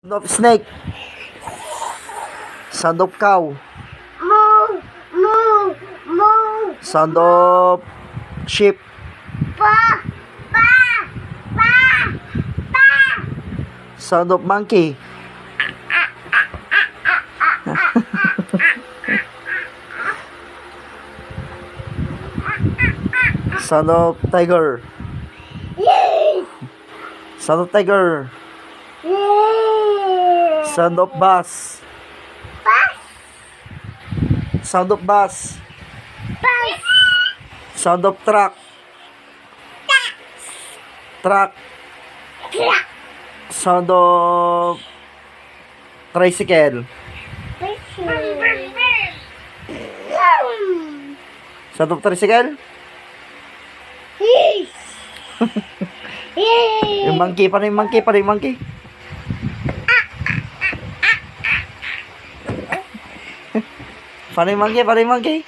Sound of snake. Sound of cow. Moo, moo, moo. Sound of sheep. Pa, pa, pa, pa. Sound of monkey. Sound of tiger. Yes, Sound of tiger. yes. Sound of bass. Pas, Sound of bass. pas. Sound of truck. Truck. Crack. Sound of tricycle. Sound of tricycle. Yes. Yes. Yung monkey, paano yung monkey? Paano yung monkey? Paano yung monkey? Paano yung monkey?